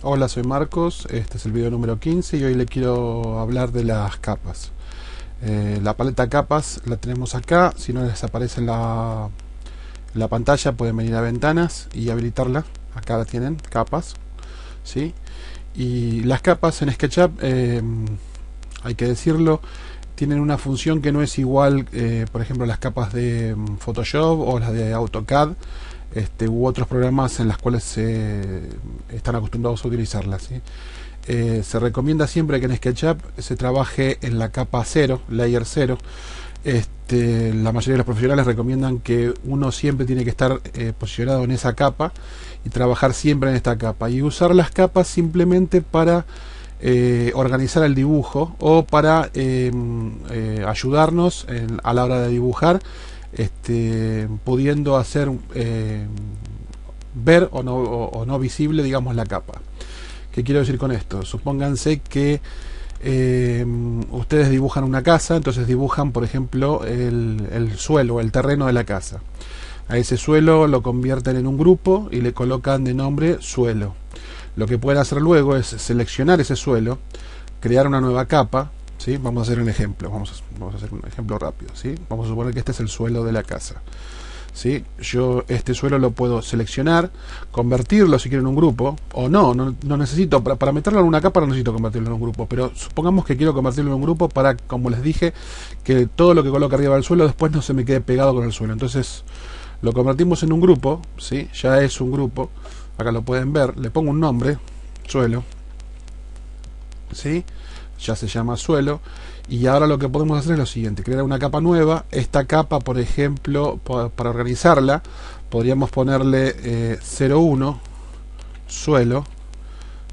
Hola, soy Marcos, este es el video número 15 y hoy le quiero hablar de las capas. La paleta capas la tenemos acá. Si no les aparece en la pantalla pueden venir a ventanas y habilitarla. Acá la tienen, capas, ¿sí? Y las capas en SketchUp, hay que decirlo, tienen una función que no es igual, por ejemplo, las capas de Photoshop o las de AutoCAD, u otros programas en los cuales se están acostumbrados a utilizarlas, ¿sí? Se recomienda siempre que en SketchUp se trabaje en la capa 0, layer 0. La mayoría de los profesionales recomiendan que uno siempre tiene que estar posicionado en esa capa y trabajar siempre en esta capa y usar las capas simplemente para organizar el dibujo o para ayudarnos a la hora de dibujar, pudiendo hacer ver o no visible, digamos, la capa. ¿Qué quiero decir con esto? Supónganse que ustedes dibujan una casa, entonces dibujan, por ejemplo, el suelo, el terreno de la casa. A ese suelo lo convierten en un grupo y le colocan de nombre suelo. Lo que pueden hacer luego es seleccionar ese suelo, crear una nueva capa, ¿sí? Vamos a hacer un ejemplo, vamos a hacer un ejemplo rápido, ¿sí? Vamos a suponer que este es el suelo de la casa, ¿sí? Yo este suelo lo puedo seleccionar, convertirlo si quiero en un grupo, o no necesito, para meterlo en una capa no necesito convertirlo en un grupo, pero supongamos que quiero convertirlo en un grupo para, como les dije, que todo lo que coloque arriba del suelo después no se me quede pegado con el suelo. Entonces lo convertimos en un grupo, ¿sí? Ya es un grupo, acá lo pueden ver, le pongo un nombre, suelo, ¿sí? Ya se llama suelo. Y ahora lo que podemos hacer es lo siguiente: crear una capa nueva. Esta capa, por ejemplo, para organizarla, podríamos ponerle 01 suelo,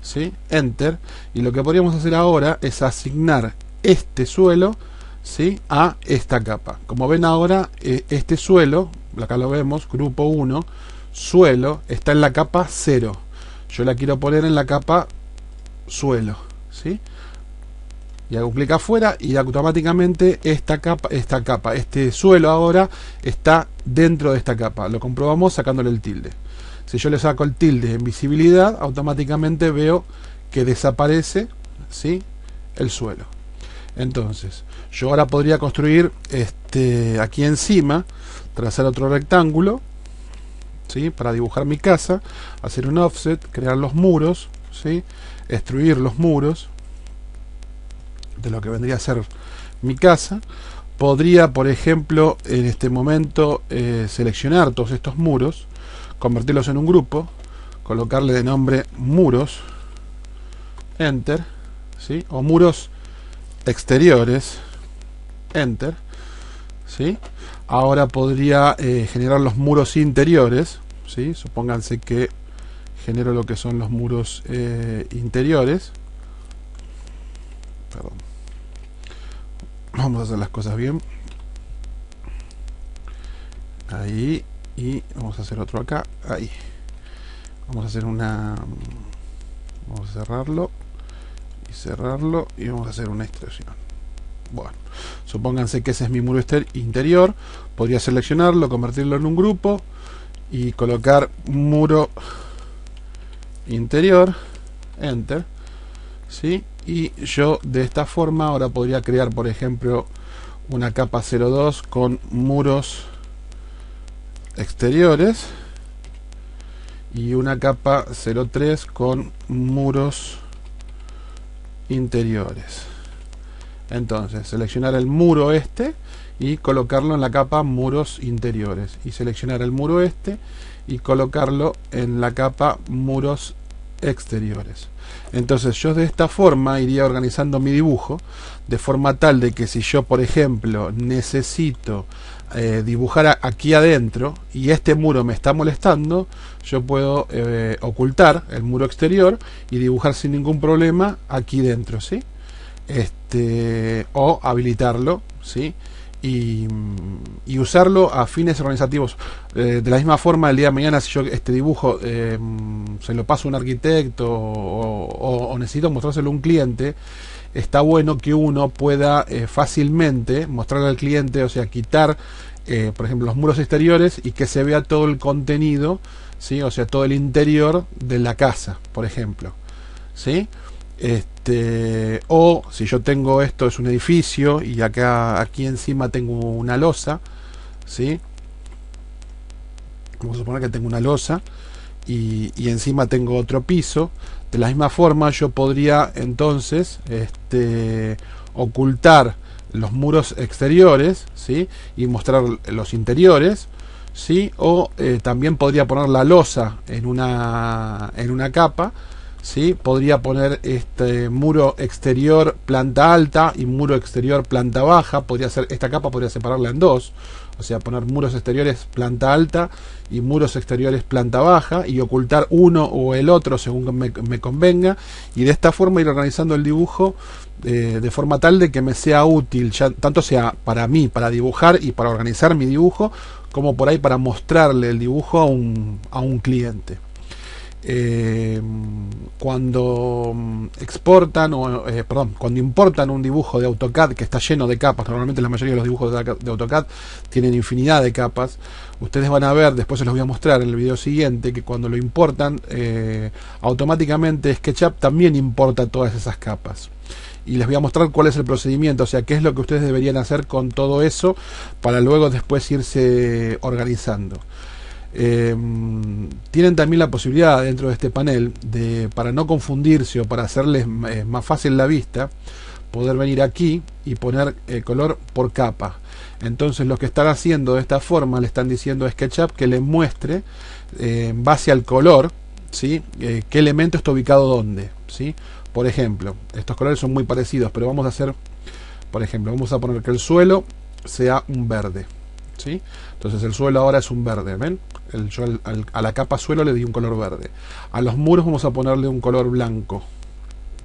¿sí? Enter. Y lo que podríamos hacer ahora es asignar este suelo, ¿sí?, a esta capa. Como ven ahora, este suelo, acá lo vemos, grupo 1, suelo, está en la capa 0. Yo la quiero poner en la capa suelo, ¿sí? Y hago un clic afuera y automáticamente esta capa, este suelo ahora está dentro de esta capa. Lo comprobamos sacándole el tilde. Si yo le saco el tilde en visibilidad, automáticamente veo que desaparece, ¿sí?, el suelo. Entonces yo ahora podría construir aquí encima, trazar otro rectángulo, ¿sí?, para dibujar mi casa, hacer un offset, crear los muros, ¿sí?, extruir los muros de lo que vendría a ser mi casa. Podría, por ejemplo, en este momento seleccionar todos estos muros, convertirlos en un grupo, colocarle de nombre muros, enter, ¿sí?, o muros exteriores, enter, ¿sí? Ahora podría generar los muros interiores, ¿sí? Supónganse que genero lo que son los muros interiores. Perdón. Vamos a hacer las cosas bien. Ahí. Y vamos a hacer otro acá. Ahí. Vamos a hacer una... Vamos a cerrarlo. Y cerrarlo. Y vamos a hacer una extrusión. Bueno. Supónganse que ese es mi muro interior. Podría seleccionarlo, convertirlo en un grupo. Y colocar muro interior. Enter. ¿Sí? Y yo de esta forma ahora podría crear, por ejemplo, una capa 02 con muros exteriores y una capa 03 con muros interiores. Entonces seleccionar el muro y colocarlo en la capa muros interiores, y seleccionar el muro y colocarlo en la capa muros exteriores. Entonces yo de esta forma iría organizando mi dibujo de forma tal de que si yo, por ejemplo, necesito dibujar aquí adentro y este muro me está molestando, yo puedo ocultar el muro exterior y dibujar sin ningún problema aquí dentro, ¿sí? O habilitarlo, ¿sí?, y usarlo a fines organizativos. De la misma forma, el día de mañana, si yo este dibujo se lo paso a un arquitecto o necesito mostrárselo a un cliente, está bueno que uno pueda fácilmente mostrarle al cliente, o sea, quitar por ejemplo, los muros exteriores y que se vea todo el contenido, ¿sí? O sea, todo el interior de la casa, por ejemplo. ¿sí? O si yo tengo esto es un edificio y aquí encima tengo una losa, ¿sí? Vamos a suponer que tengo una losa y encima tengo otro piso. De la misma forma yo podría entonces ocultar los muros exteriores, ¿sí? Y mostrar los interiores, ¿sí? O también podría poner la losa en una capa, ¿sí? Podría poner este muro exterior planta alta y muro exterior planta baja. Podría ser, esta capa podría separarla en dos, o sea, poner muros exteriores planta alta y muros exteriores planta baja y ocultar uno o el otro según me convenga, y de esta forma ir organizando el dibujo de forma tal de que me sea útil, ya, tanto sea para mí, para dibujar y para organizar mi dibujo, como por ahí para mostrarle el dibujo a un cliente. Cuando exportan cuando importan un dibujo de AutoCAD que está lleno de capas, normalmente la mayoría de los dibujos de AutoCAD tienen infinidad de capas, ustedes van a ver, después se los voy a mostrar en el video siguiente, que cuando lo importan automáticamente SketchUp también importa todas esas capas, y les voy a mostrar cuál es el procedimiento, o sea, qué es lo que ustedes deberían hacer con todo eso para luego después irse organizando. Tienen también la posibilidad dentro de este panel para no confundirse o para hacerles más fácil la vista, poder venir aquí y poner color por capa. Entonces lo que están haciendo de esta forma, le están diciendo a SketchUp que le muestre en base al color, ¿sí? Qué elemento está ubicado dónde, ¿sí? Por ejemplo, estos colores son muy parecidos, pero vamos a hacer, por ejemplo, vamos a poner que el suelo sea un verde, ¿sí? Entonces el suelo ahora es un verde, ¿ven? Yo a la capa suelo le di un color verde. A los muros vamos a ponerle un color blanco,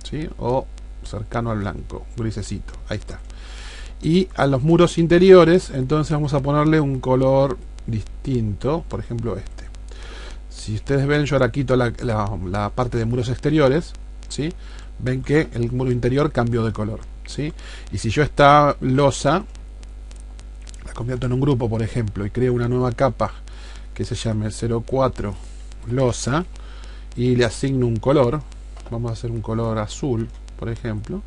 ¿sí? O cercano al blanco, grisecito, ahí está. Y a los muros interiores entonces vamos a ponerle un color distinto, por ejemplo este. Si ustedes ven, yo ahora quito la parte de muros exteriores, ¿sí? Ven que el muro interior cambió de color, ¿sí? Y si yo esta losa la convierto en un grupo, por ejemplo, y creo una nueva capa que se llame 04 losa y le asigno un color, vamos a hacer un color azul, por ejemplo,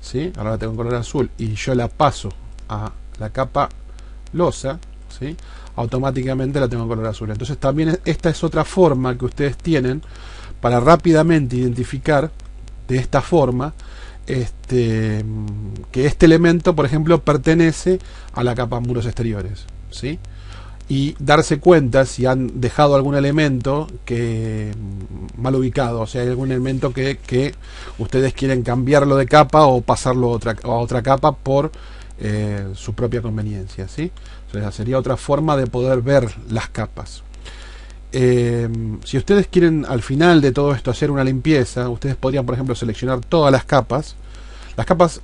¿sí? Ahora la tengo en color azul y yo la paso a la capa losa, ¿sí? Automáticamente la tengo en color azul. Entonces también esta es otra forma que ustedes tienen para rápidamente identificar de esta forma que este elemento, por ejemplo, pertenece a la capa muros exteriores, ¿sí? Y darse cuenta si han dejado algún elemento mal ubicado, o sea, hay algún elemento que ustedes quieren cambiarlo de capa o pasarlo a otra capa por su propia conveniencia, ¿sí? Entonces sería otra forma de poder ver las capas. Si ustedes quieren al final de todo esto hacer una limpieza, ustedes podrían, por ejemplo, seleccionar todas las capas. Las capas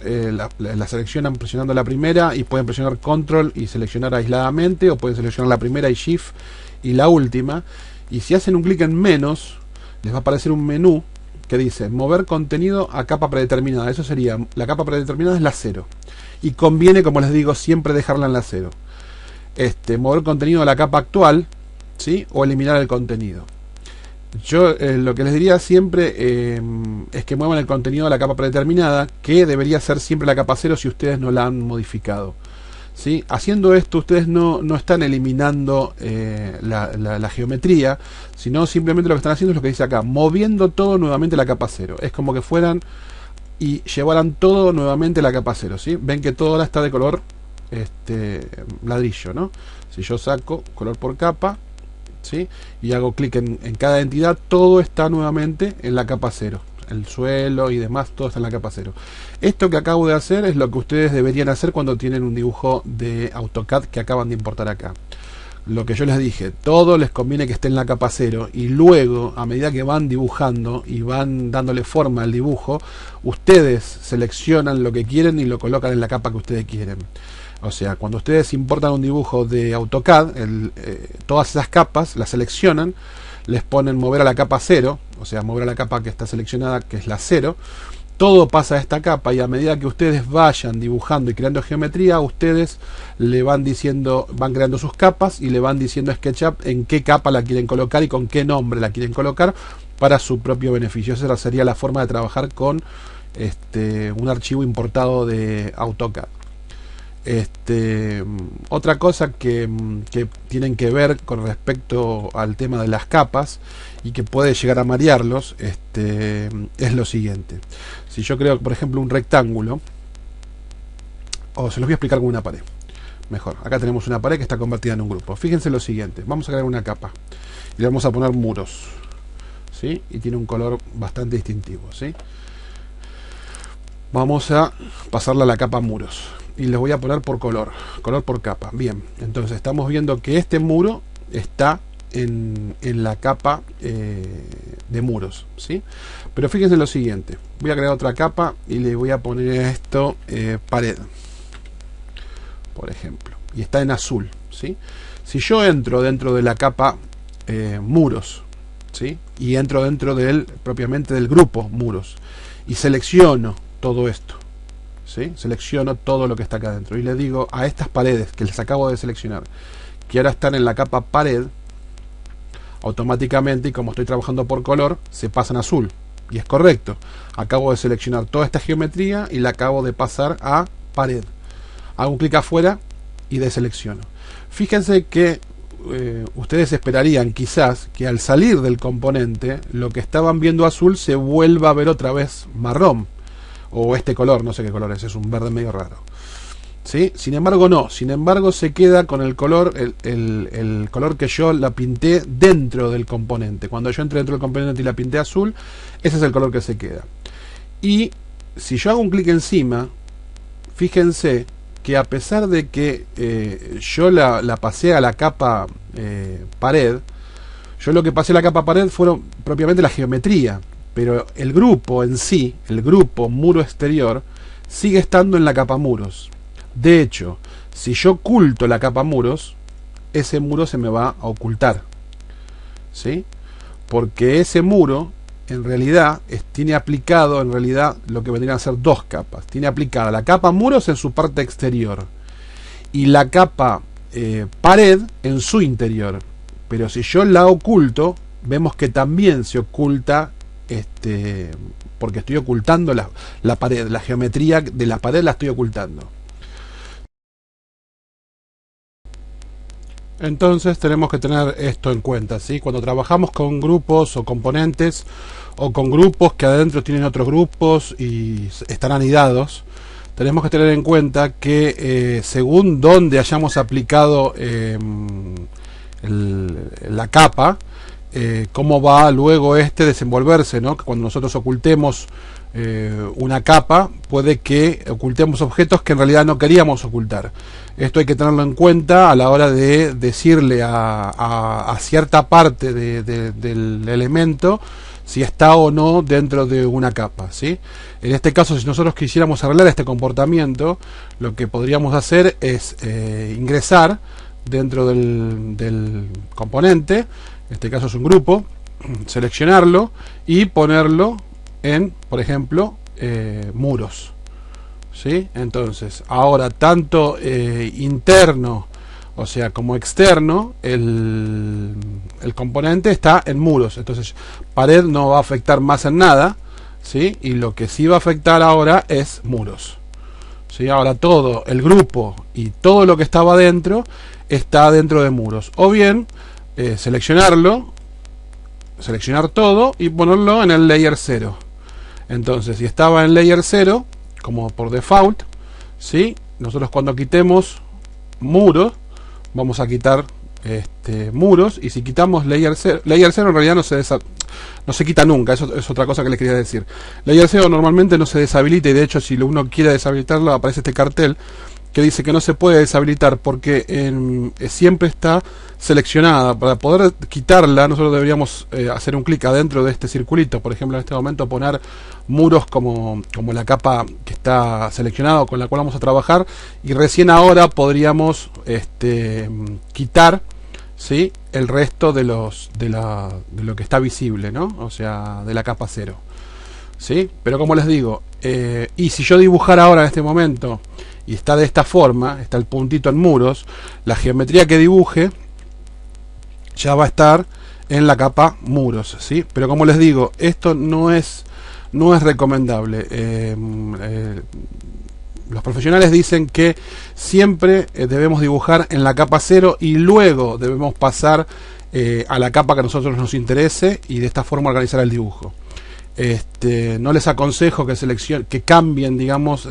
las seleccionan presionando la primera y pueden presionar control y seleccionar aisladamente, o pueden seleccionar la primera y shift y la última, y si hacen un clic en menos les va a aparecer un menú que dice mover contenido a capa predeterminada. Eso sería, la capa predeterminada es la 0 y conviene, como les digo, siempre dejarla en la 0. Mover contenido a la capa actual, ¿sí? O eliminar el contenido. Yo lo que les diría siempre es que muevan el contenido a la capa predeterminada, que debería ser siempre la capa 0 si ustedes no la han modificado, ¿sí? Haciendo esto ustedes no están eliminando la geometría, sino simplemente lo que están haciendo es lo que dice acá, moviendo todo nuevamente a la capa 0. Es como que fueran y llevaran todo nuevamente a la capa 0, ¿sí? Ven que todo ahora está de color ladrillo, ¿no? Si yo saco color por capa, ¿sí? Y hago clic en cada entidad, todo está nuevamente en la capa 0. El suelo y demás, todo está en la capa 0. Esto que acabo de hacer es lo que ustedes deberían hacer cuando tienen un dibujo de AutoCAD que acaban de importar acá. Lo que yo les dije, todo les conviene que esté en la capa 0, y luego, a medida que van dibujando y van dándole forma al dibujo, ustedes seleccionan lo que quieren y lo colocan en la capa que ustedes quieren. O sea, cuando ustedes importan un dibujo de AutoCAD, todas esas capas las seleccionan, les ponen mover a la capa 0, o sea, mover a la capa que está seleccionada, que es la 0, todo pasa a esta capa, y a medida que ustedes vayan dibujando y creando geometría, ustedes le van diciendo, van creando sus capas y le van diciendo a SketchUp en qué capa la quieren colocar y con qué nombre la quieren colocar, para su propio beneficio. Esa sería la forma de trabajar con un archivo importado de AutoCAD. Otra cosa que tienen que ver con respecto al tema de las capas y que puede llegar a marearlos, es lo siguiente. Si yo creo, por ejemplo, un rectángulo, o se los voy a explicar con una pared mejor. Acá tenemos una pared que está convertida en un grupo. Fíjense lo siguiente: vamos a crear una capa y le vamos a poner muros, ¿sí? Y tiene un color bastante distintivo, ¿sí? Vamos a pasarle a la capa muros y les voy a poner por color por capa. Bien, entonces estamos viendo que este muro está en la capa de muros, ¿sí? Pero fíjense lo siguiente: voy a crear otra capa y le voy a poner esto pared, por ejemplo, y está en azul, ¿sí? Si yo entro dentro de la capa muros, ¿sí? Y entro dentro propiamente del grupo muros y selecciono todo esto, ¿sí? Selecciono todo lo que está acá adentro y le digo a estas paredes que les acabo de seleccionar, que ahora están en la capa pared, automáticamente, y como estoy trabajando por color, se pasan a azul. Y es correcto, acabo de seleccionar toda esta geometría y la acabo de pasar a pared. Hago un clic afuera y deselecciono. Fíjense que ustedes esperarían quizás que al salir del componente lo que estaban viendo azul se vuelva a ver otra vez marrón, o este color, no sé qué color es un verde medio raro, ¿sí? Sin embargo no, sin embargo se queda con el color, el color que yo la pinté dentro del componente. Cuando yo entré dentro del componente y la pinté azul, ese es el color que se queda. Y si yo hago un clic encima, fíjense que a pesar de que yo la pasé a la capa pared, yo lo que pasé a la capa pared fueron propiamente la geometría, pero el grupo en sí, el grupo muro exterior, sigue estando en la capa muros. De hecho, si yo oculto la capa muros, ese muro se me va a ocultar, ¿sí? Porque ese muro en realidad tiene aplicado lo que vendrían a ser dos capas. Tiene aplicada la capa muros en su parte exterior y la capa pared en su interior. Pero si yo la oculto, vemos que también se oculta, porque estoy ocultando la pared, la geometría de la pared la estoy ocultando. Entonces tenemos que tener esto en cuenta, ¿sí? Cuando trabajamos con grupos o componentes, o con grupos que adentro tienen otros grupos y están anidados, tenemos que tener en cuenta que según donde hayamos aplicado la capa, cómo va luego desenvolverse, ¿no? Que cuando nosotros ocultemos una capa, puede que ocultemos objetos que en realidad no queríamos ocultar. Esto hay que tenerlo en cuenta a la hora de decirle a cierta parte del elemento si está o no dentro de una capa, ¿sí? En este caso, si nosotros quisiéramos arreglar este comportamiento, lo que podríamos hacer es ingresar dentro del componente, en este caso es un grupo, seleccionarlo y ponerlo en, por ejemplo, muros, ¿sí? Entonces, ahora tanto interno, o sea, como externo, el componente está en muros. Entonces, pared no va a afectar más en nada, ¿sí? Y lo que sí va a afectar ahora es muros, ¿sí? Ahora todo el grupo y todo lo que estaba dentro está dentro de muros. O bien, seleccionar todo y ponerlo en el layer 0. Entonces, si estaba en layer 0, como por default, ¿sí? Nosotros cuando quitemos muros, vamos a quitar muros, y si quitamos layer 0 en realidad no se quita nunca. Eso es otra cosa que les quería decir. Layer 0 normalmente no se deshabilita, y de hecho si uno quiere deshabilitarlo aparece este cartel que dice que no se puede deshabilitar porque siempre está seleccionada. Para poder quitarla, nosotros deberíamos hacer un clic adentro de este circulito. Por ejemplo, en este momento poner muros como la capa que está seleccionada, con la cual vamos a trabajar, y recién ahora podríamos quitar, ¿sí?, el resto de lo que está visible, ¿no? O sea, de la capa 0, ¿sí? Pero como les digo, y si yo dibujara ahora en este momento y está de esta forma, está el puntito en muros, la geometría que dibuje ya va a estar en la capa muros, ¿sí? Pero como les digo, esto no es recomendable. Los profesionales dicen que siempre debemos dibujar en la capa 0 y luego debemos pasar a la capa que a nosotros nos interese y de esta forma organizar el dibujo. No les aconsejo que cambien, digamos,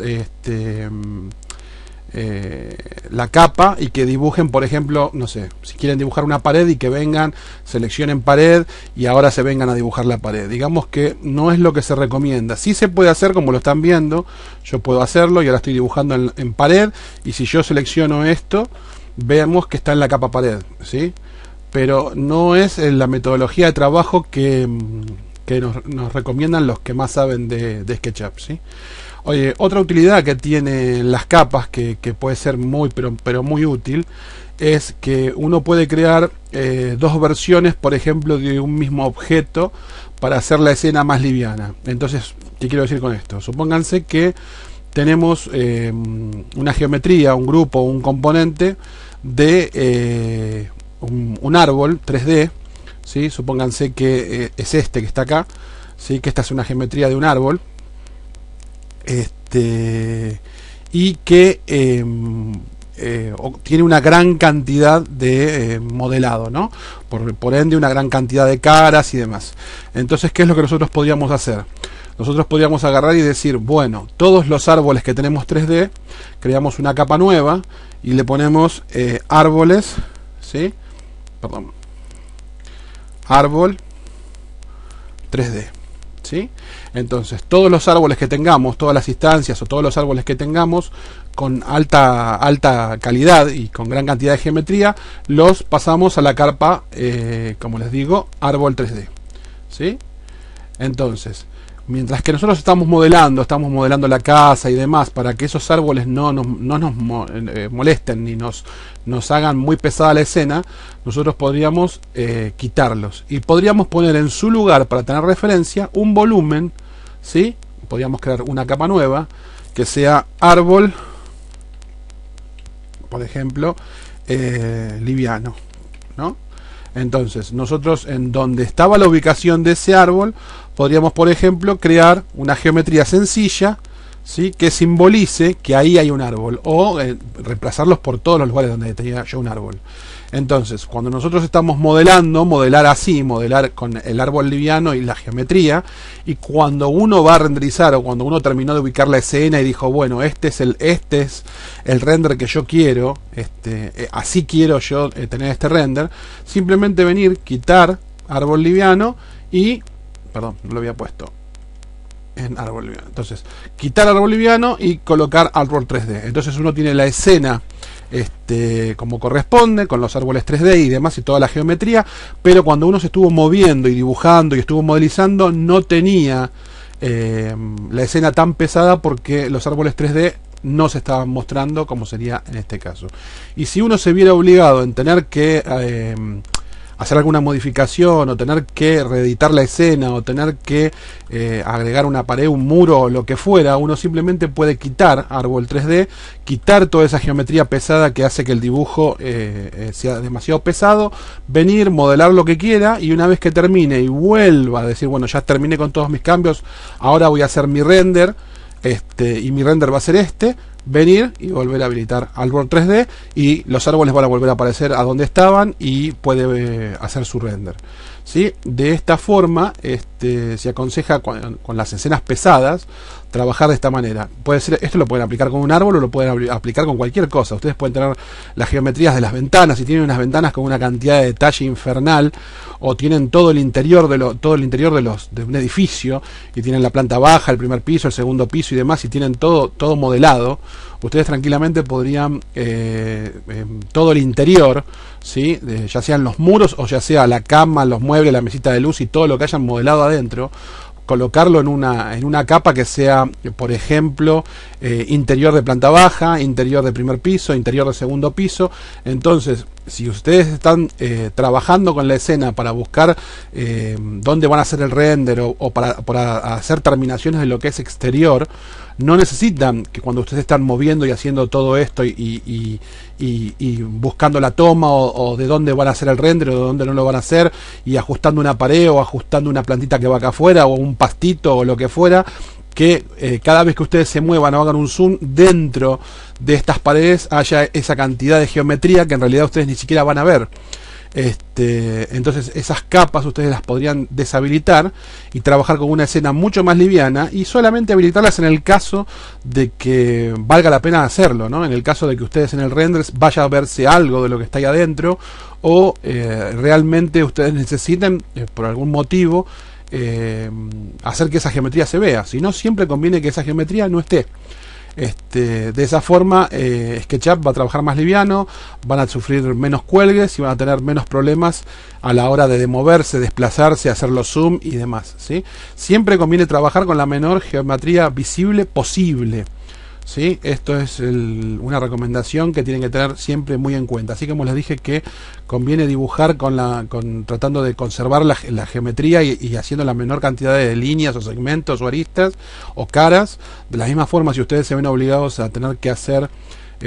la capa y que dibujen, por ejemplo, no sé, si quieren dibujar una pared y que vengan, seleccionen pared y ahora se vengan a dibujar la pared. Digamos que no es lo que se recomienda. Sí se puede hacer como lo están viendo, yo puedo hacerlo y ahora estoy dibujando en pared, y si yo selecciono esto, vemos que está en la capa pared, ¿sí? Pero no es la metodología de trabajo que nos recomiendan los que más saben de SketchUp, ¿sí? Oye, otra utilidad que tienen las capas, que puede ser pero muy útil, es que uno puede crear dos versiones, por ejemplo, de un mismo objeto para hacer la escena más liviana. Entonces, ¿qué quiero decir con esto? Supónganse que tenemos una geometría, un grupo, un componente de un árbol 3D, ¿sí? Supónganse que es que está acá, ¿sí? Que esta es una geometría de un árbol, y que tiene una gran cantidad de modelado, ¿no? Por ende, una gran cantidad de caras y demás. Entonces, ¿qué es lo que nosotros podríamos hacer? Nosotros podríamos agarrar y decir, bueno, todos los árboles que tenemos 3D, creamos una capa nueva y le ponemos árboles, ¿sí? Perdón, árbol 3D, ¿sí? Entonces, todos los árboles que tengamos, todas las instancias o todos los árboles que tengamos con alta calidad y con gran cantidad de geometría, los pasamos a la capa, como les digo, árbol 3D, ¿sí? Entonces, mientras que nosotros estamos modelando la casa y demás, para que esos árboles no nos molesten ni nos hagan muy pesada la escena, nosotros podríamos quitarlos y podríamos poner en su lugar, para tener referencia, un volumen, ¿sí? Podríamos crear una capa nueva que sea árbol, por ejemplo, liviano, ¿no? Entonces, nosotros en donde estaba la ubicación de ese árbol, podríamos, por ejemplo, crear una geometría sencilla, ¿sí? Que simbolice que ahí hay un árbol, o reemplazarlos por todos los lugares donde tenía yo un árbol. Entonces, cuando nosotros estamos modelar con el árbol liviano y la geometría, y cuando uno va a renderizar, o cuando uno terminó de ubicar la escena y dijo, bueno, este es el render que yo quiero, así quiero yo tener este render, simplemente venir, quitar árbol liviano y, perdón, no lo había puesto en árbol liviano. Entonces, quitar árbol liviano y colocar árbol 3D. Entonces uno tiene la escena como corresponde, con los árboles 3D y demás y toda la geometría, pero cuando uno se estuvo moviendo y dibujando y estuvo modelizando, no tenía la escena tan pesada porque los árboles 3D no se estaban mostrando como sería en este caso. Y si uno se viera obligado en tener que hacer alguna modificación, o tener que reeditar la escena, o tener que agregar una pared, un muro o lo que fuera, uno simplemente puede quitar árbol 3D, quitar toda esa geometría pesada que hace que el dibujo sea demasiado pesado, venir, modelar lo que quiera, y una vez que termine y vuelva a decir, bueno, ya terminé con todos mis cambios, ahora voy a hacer mi render, y mi render va a ser venir y volver a habilitar árbol 3D, y los árboles van a volver a aparecer a donde estaban y puede hacer su render, ¿sí? De esta forma se aconseja con las escenas pesadas trabajar de esta manera. Puede ser, esto lo pueden aplicar con un árbol o lo pueden aplicar con cualquier cosa. Ustedes pueden tener las geometrías de las ventanas, si tienen unas ventanas con una cantidad de detalle infernal, o tienen todo el interior de un edificio, y tienen la planta baja, el primer piso, el segundo piso y demás, y tienen todo modelado. Ustedes tranquilamente podrían todo el interior, ¿sí? Ya sean los muros o ya sea la cama, los muebles, la mesita de luz y todo lo que hayan modelado adentro, colocarlo en una capa que sea, por ejemplo, interior de planta baja, interior de primer piso, interior de segundo piso. Entonces, si ustedes están trabajando con la escena para buscar dónde van a hacer el render, o para hacer terminaciones de lo que es exterior, no necesitan que cuando ustedes están moviendo y haciendo todo esto y buscando la toma o de dónde van a hacer el render o de dónde no lo van a hacer, y ajustando una pared o ajustando una plantita que va acá afuera o un pastito o lo que fuera, que cada vez que ustedes se muevan o hagan un zoom dentro de estas paredes haya esa cantidad de geometría que en realidad ustedes ni siquiera van a ver. Entonces esas capas ustedes las podrían deshabilitar y trabajar con una escena mucho más liviana, y solamente habilitarlas en el caso de que valga la pena hacerlo, ¿no? En el caso de que ustedes en el render vaya a verse algo de lo que está ahí adentro, o realmente ustedes necesiten por algún motivo hacer que esa geometría se vea. Si no, siempre conviene que esa geometría no esté. De esa forma SketchUp va a trabajar más liviano, van a sufrir menos cuelgues y van a tener menos problemas a la hora de moverse, desplazarse, hacer los zoom y demás, ¿sí? Siempre conviene trabajar con la menor geometría visible posible, ¿sí? Esto es una recomendación que tienen que tener siempre muy en cuenta. Así como les dije que conviene dibujar tratando de conservar la geometría y haciendo la menor cantidad de líneas o segmentos o aristas o caras. De la misma forma, si ustedes se ven obligados a tener que hacer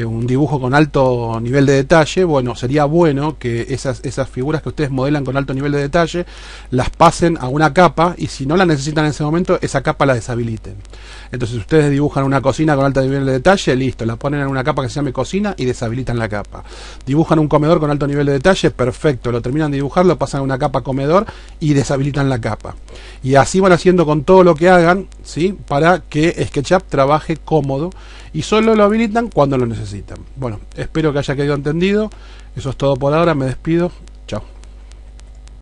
un dibujo con alto nivel de detalle, bueno, sería bueno que esas figuras que ustedes modelan con alto nivel de detalle las pasen a una capa, y si no la necesitan en ese momento, esa capa la deshabiliten. Entonces ustedes dibujan una cocina con alto nivel de detalle, listo, la ponen en una capa que se llame cocina y deshabilitan la capa. Dibujan un comedor con alto nivel de detalle, perfecto, lo terminan de dibujar, lo pasan a una capa comedor y deshabilitan la capa. Y así van haciendo con todo lo que hagan, ¿sí? Para que SketchUp trabaje cómodo, y solo lo habilitan cuando lo necesitan. Bueno, espero que haya quedado entendido. Eso es todo por ahora, me despido. Chao.